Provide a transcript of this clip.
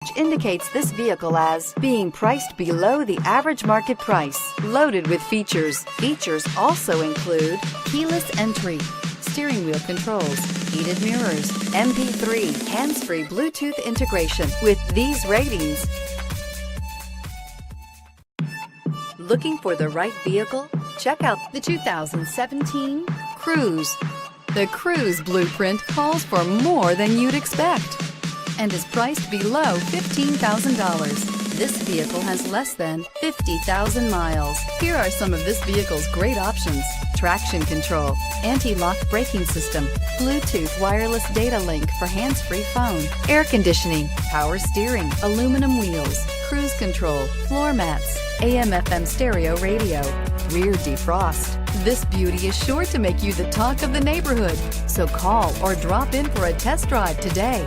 which indicates this vehicle as being priced below the average market price. Loaded with features. Features also include keyless entry, steering wheel controls, heated mirrors, MP3, hands-free Bluetooth integration. With these ratings, looking for the right vehicle? Check out the 2017 Cruze. The Cruze blueprint calls for more than you'd expect and is priced below $15,000. This vehicle has less than 50,000 miles. Here are some of this vehicle's great options: traction control, anti-lock braking system, Bluetooth wireless data link for hands-free phone, air conditioning, power steering, aluminum wheels, cruise control, floor mats, AM/FM stereo radio, rear defrost. This beauty is sure to make you the talk of the neighborhood. So call or drop in for a test drive today.